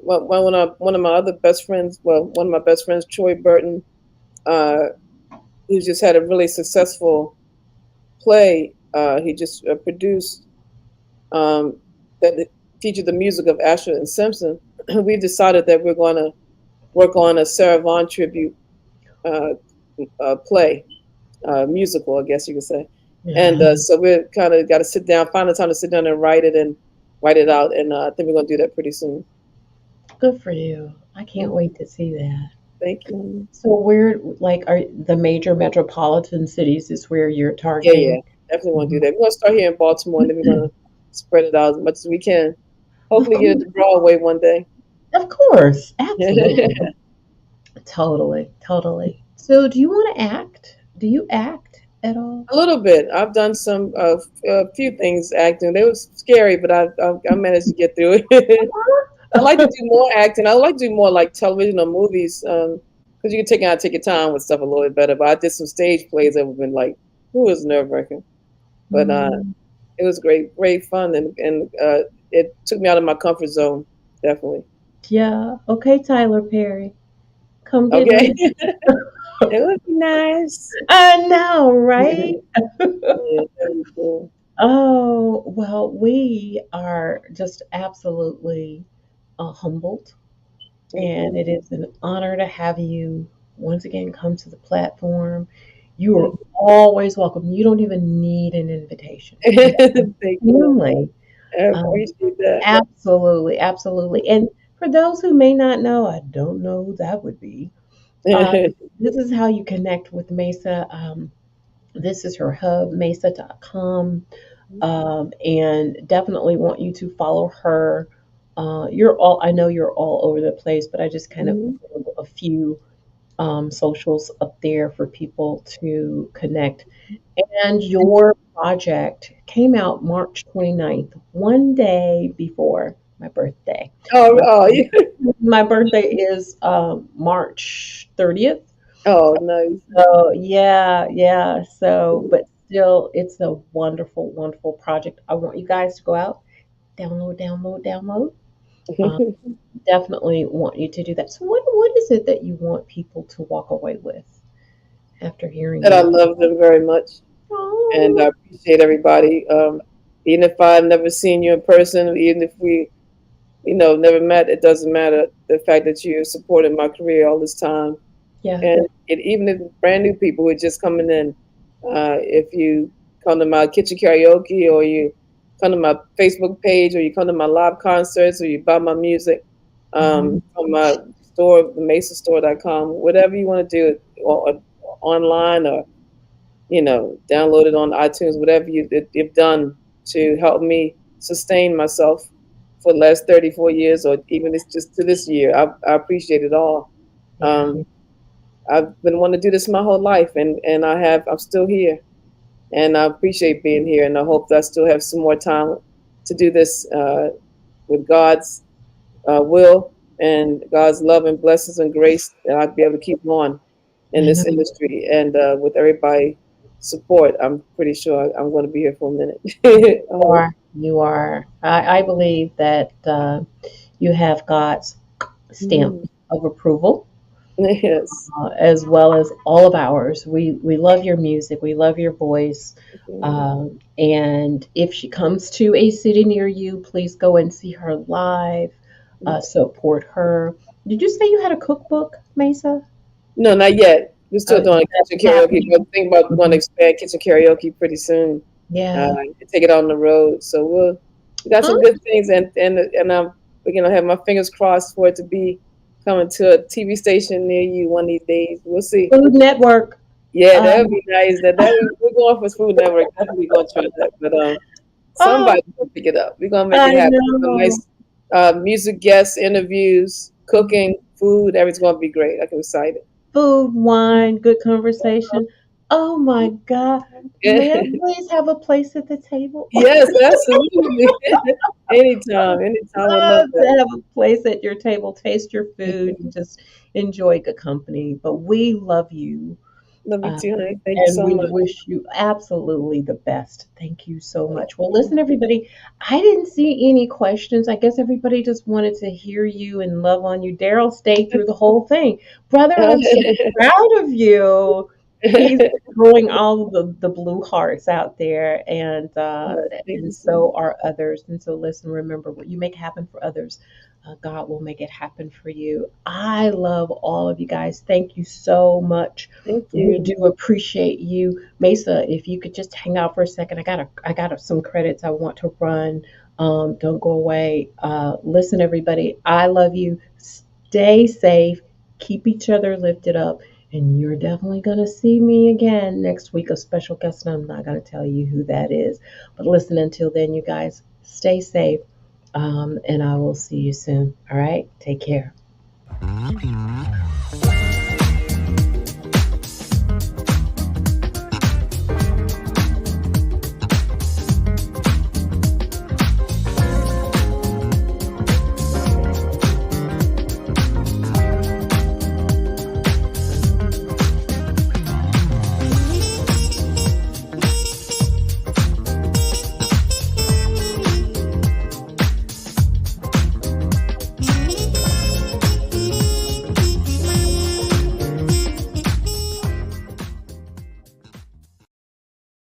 one of my other best friends, well, one of my best friends, Troy Burton, uh, who just had a really successful play, he just produced um, that featured the music of Asher and Simpson. We've decided that we're going to work on a Sarah Vaughan tribute uh, play, musical, I guess you could say. And
Yeah,
so we're kind of got to sit down, find the time to sit down and write it out. And I think we're going to do that pretty soon.
good for you. I can't wait to see that.
Thank you.
So where like are the major metropolitan cities is where you're
Yeah, yeah,
targeting?
definitely want to do
Mhm.
that. We're going to start here in Baltimore, and then we're going to spread it out as much as we can. Hopefully, get it to Broadway one day.
Of course, absolutely.
A
Totally, totally. So do you want to act? Do you act at all?
little bit. I've done some a few things acting. They were scary, but I managed to get through it. I like to do more acting. I like to do more like television or movies, because you can take your time with stuff a little bit better. But I did some stage plays that have been like, it was nerve wracking, but
Mm,
it was great fun, and it took me out of my comfort zone, definitely.
yeah. Okay, Tyler Perry. Come get
Okay,
me.
it would be nice.
I know, right?
Yeah, that was cool.
Oh, well, we are just absolutely humbled,
Thank
and
you.
it is an honor to have you once again come to the platform. You are
Thank
always welcome. You don't even need an invitation.
you.
You
Thank you.
family.
I
Um,
appreciate that.
absolutely, absolutely. And for those who may not know, I don't know who that would be. Uh, this is how you connect with Mesa. This is her hub, mesa.com. And definitely want you to follow her. I know you're all over the place, but I just kind of
Mhm.
put a few socials up there for people to connect. And your project came out March 29th, one day before my birthday.
Oh,
My,
oh, yeah.
my birthday is March 30th.
Oh, nice.
So yeah, yeah. So, but still, it's a wonderful, wonderful project. I want you guys to go out, download, download, download. Um, definitely want you to do that. So, what is it that you want people to walk away with after hearing
That I
your?
love them very much, and
Oh,
I appreciate everybody. Even if I've never seen you in person, even if we, never met, it doesn't matter. The fact that you supported my career all this time,
yeah.
and even if brand new people who are just coming in, if you come to my kitchen karaoke, or you come to my Facebook page, or you come to my live concerts, or you buy my music
Mhm.
from my store, the MAYSAstore.com, whatever you want to do, or online, or download it on iTunes, whatever you've done to help me sustain myself for the last 34 years, or even this, just to this year. I appreciate it all.
Yeah.
Um, I've been wanting to do this my whole life, and I'm still here, and I appreciate being here, and I hope that I still have some more time to do this with God's will and God's love and blessings and grace, that I'd be able to keep on in
I know
this industry. And with everybody support, I'm pretty sure I'm going to be here for a minute. I
you
hope.
are. You are. I believe that you have God's stamp
Mhm.
of approval,
Yes.
as well as all of ours. We love your music. We love your voice.
Okay.
And if she comes to a city near you, please go and see her live. Support her. Did you say you had a cookbook, Mesa?
No, not yet. We're still doing
That's
kitchen karaoke,
happening.
but think about going to
Mhm.
expand kitchen karaoke pretty soon.
Yeah.
Take it on the road. So we got
Huh?
some good things, and I'm have my fingers crossed for it to be coming to a TV station near you one of these days. We'll see.
Food Network.
Yeah, that would
Um,
be nice. We're going for Food Network. Definitely gonna try that. But
oh,
somebody's gonna pick it up. We're gonna make
I
it happen. Some
know.
nice music guests, interviews, cooking, food. Everything's gonna be great. I'm excited.
Food, wine, good conversation. Oh my God. May I
Yeah.
please have a place at the table?
Yes, absolutely. Anytime, would love
Love
that.
to have a place at your table, taste your food, and just enjoy good company. But we love you.
Love you
Uh,
too, honey. Thank you
and
so
we
much.
wish you absolutely the best. Thank you so much. Well,
Okay.
listen, everybody, I didn't see any questions. I guess everybody just wanted to hear you and love on you. Daryl stayed through the whole thing. Brother, I'm so proud of you. He's throwing all the blue hearts out there,
Oh, thank you
and
so
so
much.
are others. And so, listen, remember what you make happen for others, God will make it happen for you. I love all of you guys. Thank you so much.
Thank
We
you.
do appreciate you, Mesa. If you could just hang out for a second, I got some credits I want to run. Don't go away. Listen, everybody, I love you. Stay safe. Keep each other lifted up. And you're definitely going to see me again next week, a special guest, and I'm not going to tell you who that is. But listen, until then, you guys, stay safe, and I will see you soon. All right? Take care.